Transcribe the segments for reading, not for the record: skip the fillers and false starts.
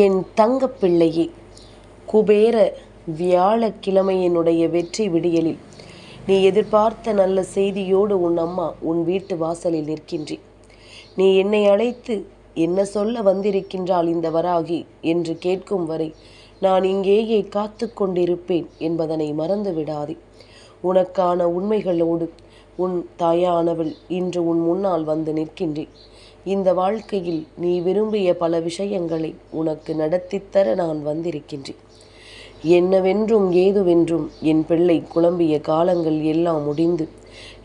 என் தங்கப்பிள்ளையே, குபேர வியாழக்கிழமையினுடைய வெற்றி விடியலில் நீ எதிர்பார்த்த நல்ல செய்தியோடு உன் அம்மா உன் வீட்டு வாசலில் நிற்கின்றேன். நீ என்னை அழைத்து என்ன சொல்ல வந்திருக்கின்றாள் இந்த வராகி என்று கேட்கும் வரை நான் இங்கேயே காத்து கொண்டிருப்பேன் என்பதனை மறந்து விடாதே. உனக்கான உண்மைகளோடு உன் தாயானவள் இன்று உன் முன்னால் வந்து நிற்கின்றேன். இந்த வாழ்க்கையில் நீ விரும்பிய பல விஷயங்களை உனக்கு நடத்தித்தர நான் வந்திருக்கின்றேன். என்னவென்றும் ஏதுவென்றும் என் பிள்ளை குழம்பிய காலங்கள் எல்லாம் முடிந்து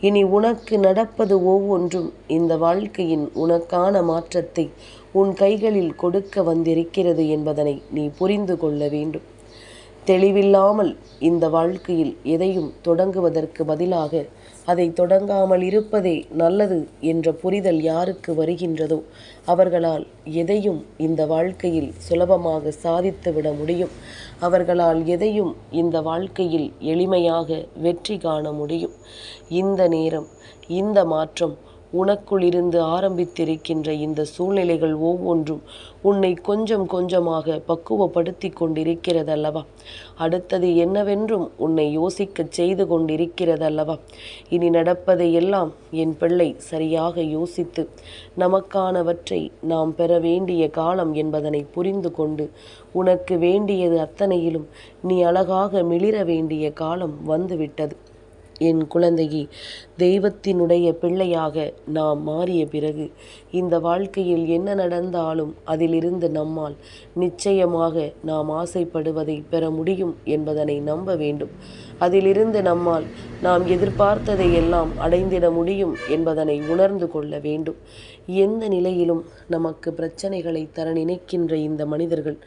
இனி உனக்கு நடப்பது ஒவ்வொன்றும் இந்த வாழ்க்கையின் உனக்கான மாற்றத்தை உன் கைகளில் கொடுக்க வந்திருக்கிறது என்பதனை நீ புரிந்து கொள்ள வேண்டும். தெளிவில்லாமல் இந்த வாழ்க்கையில் எதையும் தொடங்குவதற்கு பதிலாக அதை தொடங்காமல் இருப்பதே நல்லது என்ற புரிதல் யாருக்கு வருகின்றதோ அவர்களால் எதையும் இந்த வாழ்க்கையில் சுலபமாக சாதித்துவிட முடியும். அவர்களால் எதையும் இந்த வாழ்க்கையில் எளிமையாக வெற்றி காண முடியும். இந்த நேரம், இந்த மாற்றம் உனக்குள் இருந்து ஆரம்பித்திருக்கின்ற இந்த சூழ்நிலைகள் ஒவ்வொன்றும் உன்னை கொஞ்சம் கொஞ்சமாக பக்குவப்படுத்தி கொண்டிருக்கிறதல்லவா? அடுத்தது என்னவென்றும் உன்னை யோசிக்கச் செய்து கொண்டிருக்கிறதல்லவா? இனி நடப்பதை எல்லாம் என் பிள்ளை சரியாக யோசித்து நமக்கானவற்றை நாம் பெற வேண்டிய காலம் என்பதனை புரிந்து கொண்டு உனக்கு வேண்டியது அத்தனையிலும் நீ அழகாக மிளிர வேண்டிய காலம் வந்துவிட்டது. என் குழந்தையே, தெய்வத்தினுடைய பிள்ளையாக நாம் மாறிய பிறகு இந்த வாழ்க்கையில் என்ன நடந்தாலும் அதிலிருந்து நம்மால் நிச்சயமாக நாம் ஆசைப்படுவதை பெற முடியும் என்பதனை நம்ப வேண்டும். அதிலிருந்து நம்மால் நாம் எதிர்பார்த்ததை எல்லாம் அடைந்திட முடியும் என்பதனை உணர்ந்து கொள்ள வேண்டும். எந்த நிலையிலும் நமக்கு பிரச்சனைகளை தர நினைக்கின்ற இந்த மனிதர்கள்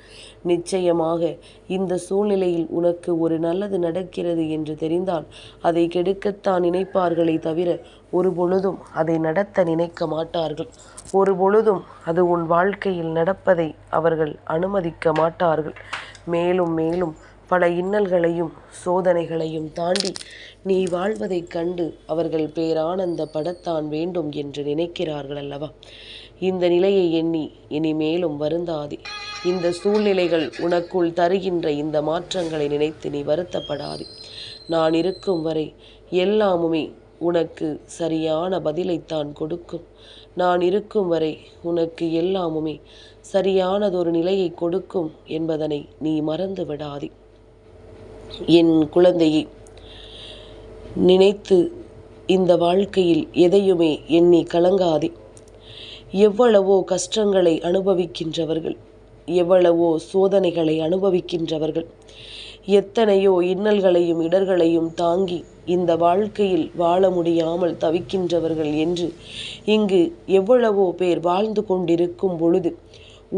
நிச்சயமாக இந்த சூழ்நிலையில் உனக்கு ஒரு நல்லது நடக்கிறது என்று தெரிந்தால் அதை கெடுக்கத்தான் நினைப்பார்களே தவிர ஒரு பொழுதும் அதை நடத்த நினைக்க மாட்டார்கள். ஒரு பொழுதும் அது உன் வாழ்க்கையில் நடப்பதை அவர்கள் அனுமதிக்க மாட்டார்கள். மேலும் மேலும் பல இன்னல்களையும் சோதனைகளையும் தாண்டி நீ வாழ்வதைக் கண்டு அவர்கள் பேரானந்தப்படத்தான் வேண்டும் என்று நினைக்கிறார்கள் அல்லவா? இந்த நிலையை எண்ணி இனிமேலும் வருந்தாதே. இந்த சூழ்நிலைகள் உனக்குள் தருகின்ற இந்த மாற்றங்களை நினைத்து நீ வருத்தப்படாதே. நான் இருக்கும் வரை எல்லாமுமே உனக்கு சரியான பதிலைத்தான் கொடுக்கும். நான் இருக்கும் வரை உனக்கு எல்லாமுமே சரியானதொரு நிலையை கொடுக்கும் என்பதனை நீ மறந்து விடாதே. என் குழந்தையை, நினைத்து இந்த வாழ்க்கையில் எதையுமே எண்ணி கலங்காதே. எவ்வளவோ கஷ்டங்களை அனுபவிக்கின்றவர்கள், எவ்வளவோ சோதனைகளை அனுபவிக்கின்றவர்கள், எத்தனையோ இன்னல்களையும் இடர்களையும் தாங்கி இந்த வாழ்க்கையில் வாழ முடியாமல் தவிக்கின்றவர்கள் என்று இங்கு எவ்வளவோ பேர் வாழ்ந்து கொண்டிருக்கும் பொழுது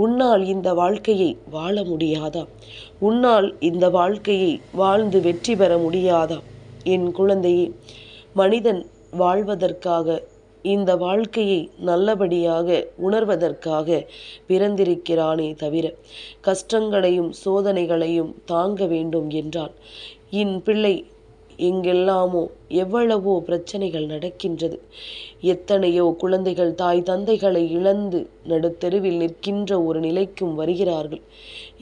உன்னால் இந்த வாழ்க்கையை வாழ முடியாதா? உன்னால் இந்த வாழ்க்கையை வாழ்ந்து வெற்றி பெற முடியாதா? என் குழந்தையே, மனிதன் வாழ்வதற்காக, இந்த வாழ்க்கையை நல்லபடியாக உணர்வதற்காக பிறந்திருக்கிறானே தவிர கஷ்டங்களையும் சோதனைகளையும் தாங்க வேண்டும் என்றால் என் பிள்ளை எங்கெல்லாமோ எவ்வளவோ பிரச்சனைகள் நடக்கின்றது. எத்தனையோ குழந்தைகள் தாய் தந்தைகளை இழந்து நடுத்தெருவில் நிற்கின்ற ஒரு நிலைக்கும் வருகிறார்கள்.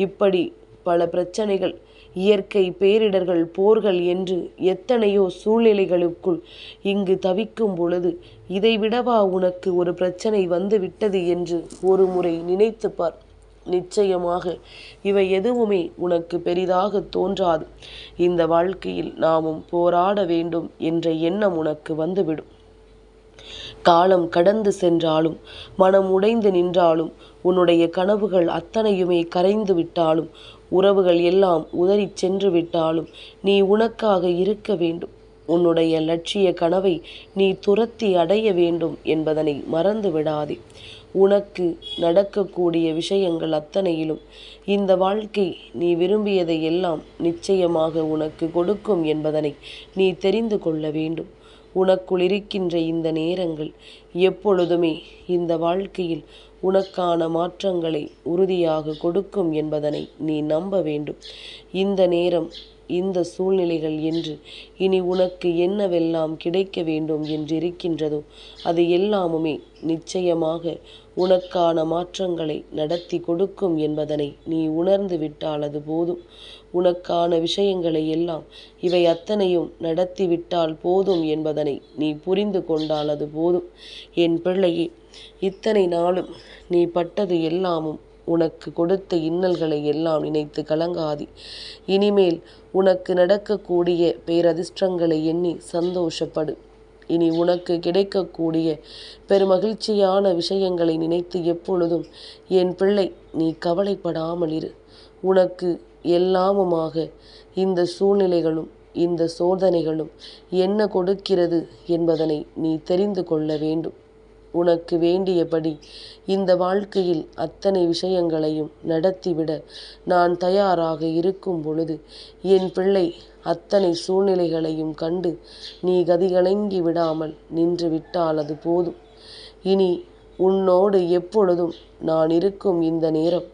இப்படி பல பிரச்சனைகள், இயற்கை பேரிடர்கள், போர்கள் என்று எத்தனையோ சூழ்நிலைகளுக்குள் இங்கு தவிக்கும் பொழுது இதைவிடவா உனக்கு ஒரு பிரச்சனை வந்து விட்டது என்று ஒரு முறை நினைத்து பார். நிச்சயமாக இவை எதுவுமே உனக்கு பெரிதாக தோன்றாது. இந்த வாழ்க்கையில் நாமும் போராட வேண்டும் என்ற எண்ணம் உனக்கு வந்துவிடும். காலம் கடந்து சென்றாலும், மனம் உடைந்து நின்றாலும், உன்னுடைய கனவுகள் அத்தனையுமே கரைந்து விட்டாலும், உறவுகள் எல்லாம் உதறி சென்று விட்டாலும் நீ உனக்காக இருக்க வேண்டும். உன்னுடைய லட்சிய கனவை நீ துரத்தி அடைய வேண்டும் என்பதனை மறந்து விடாதே. உனக்கு நடக்கக்கூடிய விஷயங்கள் அத்தனையிலும் இந்த வாழ்க்கை நீ விரும்பியதை எல்லாம் நிச்சயமாக உனக்கு கொடுக்கும் என்பதனை நீ தெரிந்து கொள்ள வேண்டும். உனக்குள் இருக்கின்ற இந்த நேரங்கள் எப்பொழுதுமே இந்த வாழ்க்கையில் உனக்கான மாற்றங்களை உறுதியாக கொடுக்கும் என்பதனை நீ நம்ப வேண்டும். இந்த நேரம் இந்த சூழ்நிலைகள் என்று இனி உனக்கு என்னவெல்லாம் கிடைக்க வேண்டும் என்றிருக்கின்றதோ அது எல்லாமுமே நிச்சயமாக உனக்கான மாற்றங்களை நடத்தி கொடுக்கும் என்பதனை நீ உணர்ந்து விட்டால் அது போதும். உனக்கான விஷயங்களை எல்லாம் இவை அத்தனையும் நடத்திவிட்டால் போதும் என்பதனை நீ புரிந்து கொண்டால் அது போதும். என் பிள்ளையே, இத்தனை நாளும் நீ பட்டது எல்லாமும் உனக்கு கொடுத்த இன்னல்களை எல்லாம் நினைத்து கலங்காதி. இனிமேல் உனக்கு நடக்கக்கூடிய பேரதிர்ஷ்டங்களை எண்ணி சந்தோஷப்படு. இனி உனக்கு கிடைக்கக்கூடிய பெருமகிழ்ச்சியான விஷயங்களை நினைத்து எப்பொழுதும் என் பிள்ளை நீ கவலைப்படாமல் இரு. உனக்கு எல்லாமுமாக இந்த சூழ்நிலைகளும் இந்த சோதனைகளும் என்ன கொடுக்கிறது என்பதனை நீ தெரிந்து கொள்ள வேண்டும். உனக்கு வேண்டியபடி இந்த வாழ்க்கையில் அத்தனை விஷயங்களையும் நடத்திவிட நான் தயாராக இருக்கும் பொழுது என் பிள்ளை அத்தனை சூழ்நிலைகளையும் கண்டு நீ கதிகலங்கி விடாமல் நின்று விட்டால் அது போதும். இனி உன்னோடு எப்பொழுதும் நான் இருக்கும் இந்த நேரம்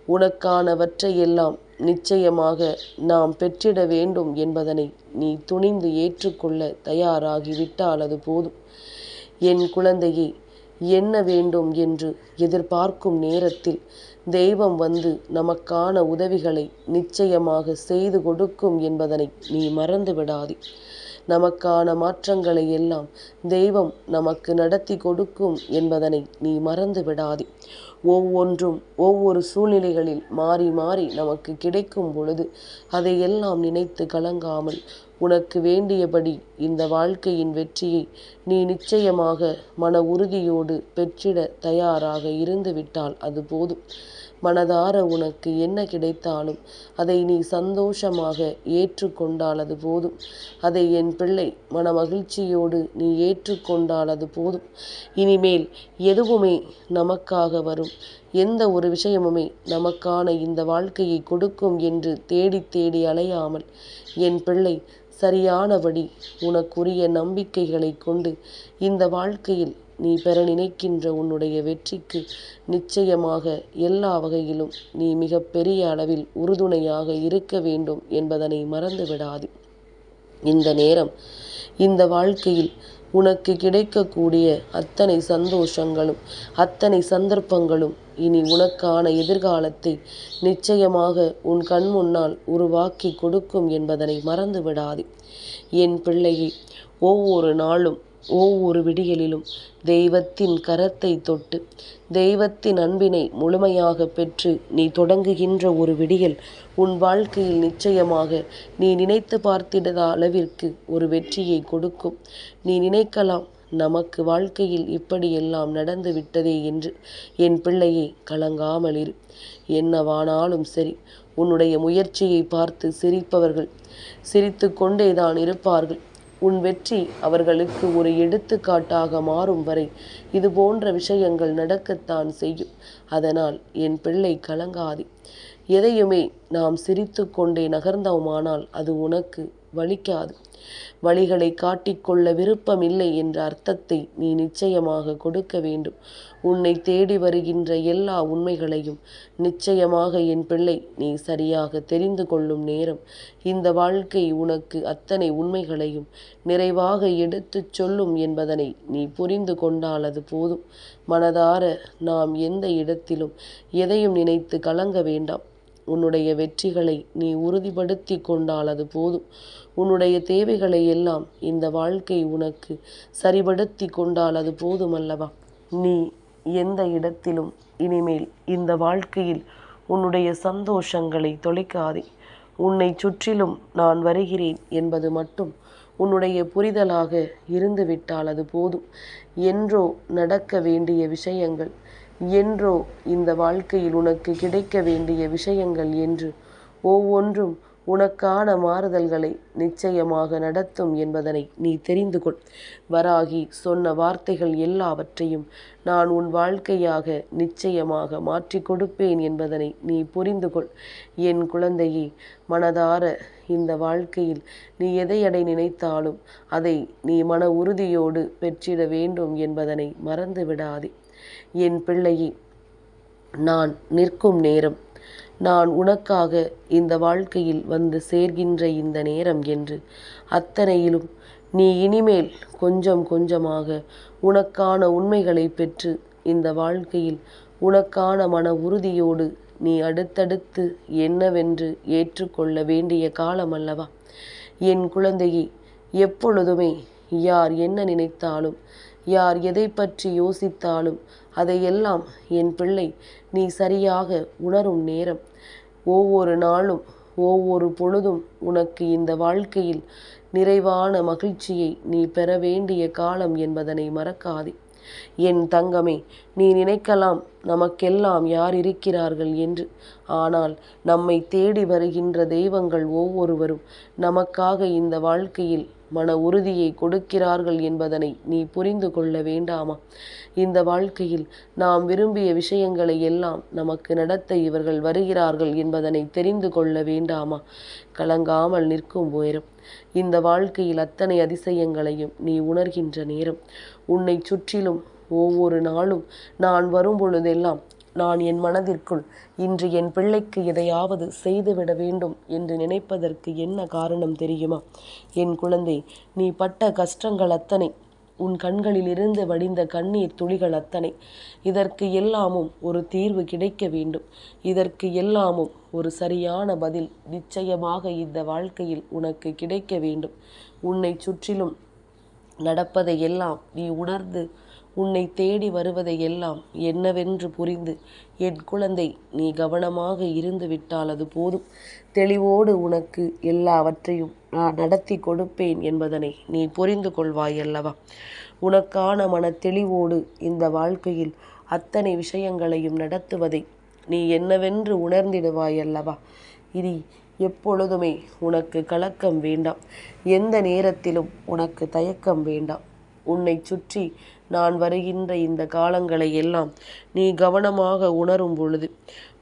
உனக்கானவற்றையெல்லாம் நிச்சயமாக நாம் பெற்றிட வேண்டும் என்பதனை நீ துணிந்து ஏற்றுக்கொள்ள தயாராகிவிட்டால் அது போதும். என் குழந்தையே, என்ன வேண்டும் என்று எதிர்பார்க்கும் நேரத்தில் தெய்வம் வந்து நமக்கான உதவிகளை நிச்சயமாக செய்து கொடுக்கும் என்பதனை நீ மறந்து விடாதே. நமக்கான மாற்றங்களை எல்லாம் தெய்வம் நமக்கு நடத்தி கொடுக்கும் என்பதனை நீ மறந்து விடாதே. ஒவ்வொன்றும் ஒவ்வொரு சூழ்நிலைகளில் மாறி மாறி நமக்கு கிடைக்கும் பொழுது அதையெல்லாம் நினைத்து கலங்காமல் உனக்கு வேண்டியபடி இந்த வாழ்க்கையின் வெற்றியை நீ நிச்சயமாக மன உறுதியோடு பெற்றிட தயாராக இருந்து விட்டால் அது போதும். மனதார உனக்கு என்ன கிடைத்தாலும் அதை நீ சந்தோஷமாக ஏற்றுக்கொண்டால் அது போதும். அதை என் பிள்ளை மன மகிழ்ச்சியோடு நீ ஏற்றுக்கொண்டால் அது போதும். இனிமேல் எதுவுமே நமக்காக வரும், எந்த ஒரு விஷயமுமே நமக்கான இந்த வாழ்க்கையை கொடுக்கும் என்று தேடி தேடி அலையாமல் என் பிள்ளை சரியானபடி உனக்குரிய நம்பிக்கைகளை கொண்டு இந்த வாழ்க்கையில் நீ பெற நினைக்கின்ற உன்னுடைய வெற்றிக்கு நிச்சயமாக எல்லா வகையிலும் நீ மிக பெரிய அளவில் உறுதுணையாக இருக்க வேண்டும் என்பதனை மறந்து விடாதே. இந்த நேரம் இந்த வாழ்க்கையில் உனக்கு கிடைக்கக்கூடிய அத்தனை சந்தோஷங்களும் அத்தனை சந்தர்ப்பங்களும் இனி உனக்கான எதிர்காலத்தை நிச்சயமாக உன் கண் முன்னால் உருவாக்கி கொடுக்கும் என்பதனை மறந்து விடாதே. என் பிள்ளையை, ஒவ்வொரு நாளும் ஒவ்வொரு விடியலிலும் தெய்வத்தின் கரத்தை தொட்டு தெய்வத்தின் அன்பினை முழுமையாக பெற்று நீ தொடங்குகின்ற ஒரு விடியல் உன் வாழ்க்கையில் நிச்சயமாக நீ நினைத்து பார்த்திடாத அளவிற்கு ஒரு வெற்றியை கொடுக்கும். நீ நினைக்கலாம், நமக்கு வாழ்க்கையில் இப்படியெல்லாம் நடந்து விட்டதே என்று. என் பிள்ளையை, கலங்காமல் இரு. என்னவானாலும் சரி, உன்னுடைய முயற்சியை பார்த்து சிரிப்பவர்கள் சிரித்து கொண்டேதான் இருப்பார்கள். உன் வெற்றி அவர்களுக்கு ஒரு எடுத்துக்காட்டாக மாறும் வரை இது போன்ற விஷயங்கள் நடக்கத்தான் செய்யும். அதனால் என் பிள்ளை, கலங்காதே. எதையுமே நாம் சிரித்து கொண்டே நகர்ந்தோமானால் அது உனக்கு வலிக்காது. வழிகளை காட்டிக்கொள்ள விருப்பமில்லை என்ற அர்த்தத்தை நீ நிச்சயமாக கொடுக்க வேண்டும். உன்னை தேடி வருகின்ற எல்லா உண்மைகளையும் நிச்சயமாக என் பிள்ளை நீ சரியாக தெரிந்து கொள்ளும் நேரம் இந்த வாழ்க்கை உனக்கு அத்தனை உண்மைகளையும் நிறைவாக எடுத்துச் சொல்லும் என்பதனை நீ புரிந்து கொண்டால் அது போதும். மனதார நாம் எந்த இடத்திலும் எதையும் நினைத்து கலங்க வேண்டாம். உன்னுடைய வெற்றிகளை நீ உறுதிப்படுத்தி கொண்டால் அது போதும். உன்னுடைய தேவைகளை எல்லாம் இந்த வாழ்க்கை உனக்கு சரிபடுத்தி கொண்டால் அது போதுமல்லவா? நீ எந்த இடத்திலும் இனிமேல் இந்த வாழ்க்கையில் உன்னுடைய சந்தோஷங்களை தொலைக்காதே. உன்னை சுற்றிலும் நான் வருகிறேன் என்பது மட்டும் உன்னுடைய புரிதலாக இருந்துவிட்டால் அது போதும். என்றோ நடக்க வேண்டிய விஷயங்கள், என்றோ இந்த வாழ்க்கையில் உனக்கு கிடைக்க வேண்டிய விஷயங்கள் என்று ஒவ்வொன்றும் உனக்கான மாறுதல்களை நிச்சயமாக நடத்தும் என்பதனை நீ தெரிந்து கொள். வராகி சொன்ன வார்த்தைகள் எல்லாவற்றையும் நான் உன் வாழ்க்கையாக நிச்சயமாக மாற்றி கொடுப்பேன் என்பதனை நீ புரிந்து கொள். என் குழந்தையே, மனதார இந்த வாழ்க்கையில் நீ எதை அடை நினைத்தாலும் அதை நீ மன உறுதியோடு பெற்றிட வேண்டும் என்பதனை மறந்து விடாதே. என் பிள்ளையே, நான் நிற்கும் நேரம் நான் உனக்காக இந்த வாழ்க்கையில் வந்து சேர்கின்ற இந்த நேரம் என்று அத்தனையிலும் நீ இனிமேல் கொஞ்சம் கொஞ்சமாக உனக்கான உண்மைகளை பெற்று இந்த வாழ்க்கையில் உனக்கான மன உறுதியோடு நீ அடுத்தடுத்து என்னவென்று ஏற்றுக்கொள்ள வேண்டிய காலம் அல்லவா? என் குழந்தையை, எப்பொழுதுமே யார் என்ன நினைத்தாலும், யார் எதை பற்றி யோசித்தாலும் அதையெல்லாம் என் பிள்ளை நீ சரியாக உணரும் நேரம். ஒவ்வொரு நாளும் ஒவ்வொரு பொழுதும் உனக்கு இந்த வாழ்க்கையில் நிறைவான மகிழ்ச்சியை நீ பெற வேண்டிய காலம் என்பதனை மறக்காதே. என் தங்கமே, நீ நினைக்கலாம் நமக்கெல்லாம் யார் இருக்கிறார்கள் என்று. ஆனால் நம்மை தேடி வருகின்ற தெய்வங்கள் ஒவ்வொருவரும் நமக்காக இந்த வாழ்க்கையில் மன உறுதியை கொடுக்கிறார்கள் என்பதனை நீ புரிந்து கொள்ள வேண்டாமா? இந்த வாழ்க்கையில் நாம் விரும்பிய விஷயங்களை எல்லாம் நமக்கு நடத்த இவர்கள் வருகிறார்கள் என்பதனை தெரிந்து கொள்ள வேண்டாமா? கலங்காமல் நிற்கும் நேரம், இந்த வாழ்க்கையில் அத்தனை அதிசயங்களையும் நீ உணர்கின்ற நேரம். உன்னை சுற்றிலும் ஒவ்வொரு நாளும் நான் வரும் பொழுதெல்லாம் நான் என் மனதிற்குள் இன்று என் பிள்ளைக்கு எதையாவது செய்துவிட வேண்டும் என்று நினைப்பதற்கு என்ன காரணம் தெரியுமா? என் குழந்தை, நீ பட்ட கஷ்டங்கள் அத்தனை, உன் கண்களில் இருந்து வடிந்த கண்ணீர் துளிகள் அத்தனை, இதற்கு எல்லாமும் ஒரு தீர்வு கிடைக்க வேண்டும். இதற்கு எல்லாமும் ஒரு சரியான பதில் நிச்சயமாக இந்த வாழ்க்கையில் உனக்கு கிடைக்க வேண்டும். உன்னை சுற்றிலும் நடப்பதை எல்லாம் நீ உணர்ந்து, உன்னை தேடி வருவதை எல்லாம் என்னவென்று புரிந்து, என் குழந்தை நீ கவனமாக இருந்து விட்டால் அது போதும். தெளிவோடு உனக்கு எல்லாவற்றையும் நான் நடத்தி கொடுப்பேன் என்பதனை நீ புரிந்து கொள்வாய் அல்லவா? உனக்கான மன தெளிவோடு இந்த வாழ்க்கையில் அத்தனை விஷயங்களையும் நடத்துவதை நீ என்னவென்று உணர்ந்திடுவாய் அல்லவா? இனி எப்பொழுதுமே உனக்கு கலக்கம் வேண்டாம். எந்த நேரத்திலும் உனக்கு தயக்கம் வேண்டாம். உன்னை சுற்றி நான் வருகின்ற இந்த காலங்களை எல்லாம் நீ கவனமாக உணரும் பொழுது,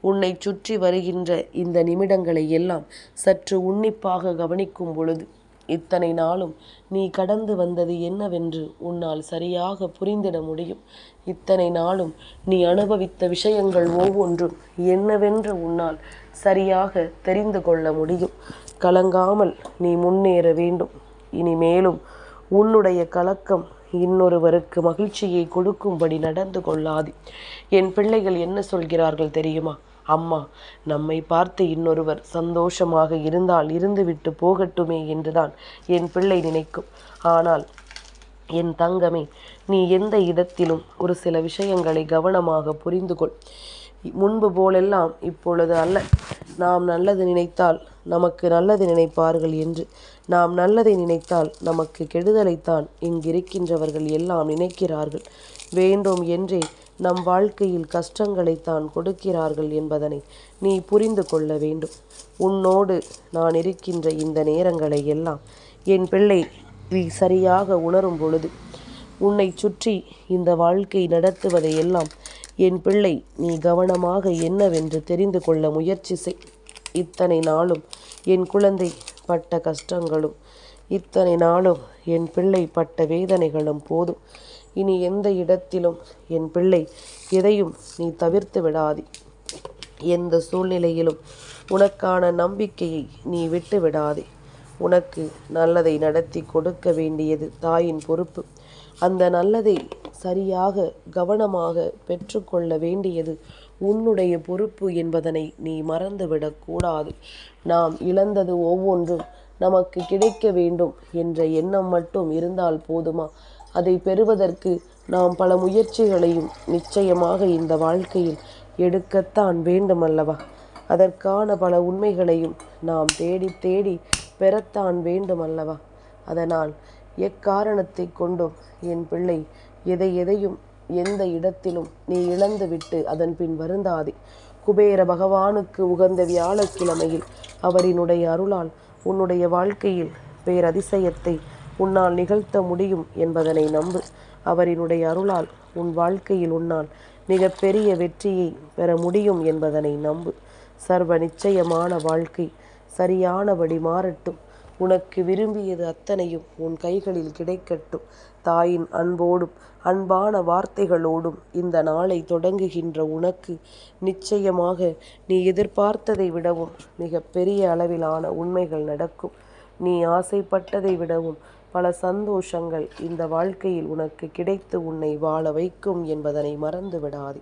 உன்னை சுற்றி வருகின்ற இந்த நிமிடங்களை எல்லாம் சற்று உன்னிப்பாக கவனிக்கும் பொழுது, இத்தனை நாளும் நீ கடந்து வந்தது என்னவென்று உன்னால் சரியாக புரிந்திட முடியும். இத்தனை நாளும் நீ அனுபவித்த விஷயங்கள் ஒவ்வொன்றும் என்னவென்று உன்னால் சரியாக தெரிந்து கொள்ள முடியும். கலங்காமல் நீ முன்னேற வேண்டும். இனிமேலும் உன்னுடைய கலக்கம் இன்னொருவருக்கு மகிழ்ச்சியை கொடுக்கும்படி நடந்து கொள்ளாது. என் பிள்ளைகள் என்ன சொல்கிறார்கள் தெரியுமா? அம்மா, நம்மை பார்த்து இன்னொருவர் சந்தோஷமாக இருந்தால் இருந்துவிட்டு போகட்டுமே என்றுதான் என் பிள்ளை நினைக்கும். ஆனால் என் தங்கமே, நீ எந்த இடத்திலும் ஒரு சில விஷயங்களை கவனமாக புரிந்து கொள். முன்பு போலெல்லாம் இப்பொழுது அல்ல. நாம் நல்லது நினைத்தால் நமக்கு நல்லது நினைப்பார்கள் என்று, நாம் நல்லதை நினைத்தால் நமக்கு கெடுதலைத்தான் இங்கிருக்கின்றவர்கள் எல்லாம் நினைக்கிறார்கள். வேண்டும் என்றே நம் வாழ்க்கையில் கஷ்டங்களைத்தான் கொடுக்கிறார்கள் என்பதனை நீ புரிந்து கொள்ள வேண்டும். உன்னோடு நான் இருக்கின்ற இந்த நேரங்களை எல்லாம் என் பிள்ளை நீ சரியாக உணரும் பொழுது, உன்னை சுற்றி இந்த வாழ்க்கை நடத்துவதை எல்லாம் என் பிள்ளை நீ கவனமாக என்னவென்று தெரிந்து கொள்ள முயற்சி செய். இத்தனை நாளும் என் குழந்தை பட்ட கஷ்டங்களும், இத்தனை நாளும் என் பிள்ளை பட்ட வேதனைகளும் போதும். இனி எந்த இடத்திலும் என் பிள்ளை எதையும் நீ தவிர்த்து விடாதே. எந்த சூழ்நிலையிலும் உனக்கான நம்பிக்கையை நீ விட்டு விடாதே. உனக்கு நல்லதை நடத்தி கொடுக்க வேண்டியது தாயின் பொறுப்பு. அந்த நல்லதை சரியாக கவனமாக பெற்றுக்கொள்ள வேண்டியது உன்னுடைய பொறுப்பு என்பதனை நீ மறந்துவிடக்கூடாது. நாம் இழந்தது ஒவ்வொன்றும் நமக்கு கிடைக்க வேண்டும் என்ற எண்ணம் மட்டும் இருந்தால் போதுமா? அதை பெறுவதற்கு நாம் பல முயற்சிகளையும் நிச்சயமாக இந்த வாழ்க்கையில் எடுக்கத்தான் வேண்டுமல்லவா? அதற்கான பல உண்மைகளையும் நாம் தேடி தேடி பெறத்தான் வேண்டுமல்லவா? அதனால் எக்காரணத்தை கொண்டும் என் பிள்ளை எதையும் எந்த இடத்திலும் நீ இழந்துவிட்டு அதன் பின் வருந்தாதே. குபேர பகவானுக்கு உகந்த வியாழக்கிழமையில் அவரினுடைய அருளால் உன்னுடைய வாழ்க்கையில் பேரதிசயத்தை உன்னால் நிகழ்த்த முடியும் என்பதனை நம்பு. அவரினுடைய அருளால் உன் வாழ்க்கையில் உன்னால் மிகப்பெரிய வெற்றியை பெற முடியும் என்பதனை நம்பு. சர்வ நிச்சயமான வாழ்க்கை சரியானபடி மாறட்டும். உனக்கு விரும்பியது அத்தனையும் உன் கைகளில் கிடைக்கட்டும். தாயின் அன்போடும் அன்பான வார்த்தைகளோடும் இந்த நாளை தொடங்குகின்ற உனக்கு நிச்சயமாக நீ எதிர்பார்த்ததை விடவும் மிக பெரிய அளவிலான உண்மைகள் நடக்கும். நீ ஆசைப்பட்டதை விடவும் பல சந்தோஷங்கள் இந்த வாழ்க்கையில் உனக்கு கிடைத்து உன்னை வாழ வைக்கும் என்பதனை மறந்து விடாதே.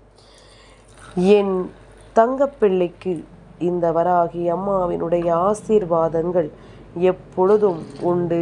என் தங்கப்பிள்ளைக்கு இந்த வராகி அம்மாவினுடைய ஆசீர்வாதங்கள் எப்பொழுதும் உண்டு.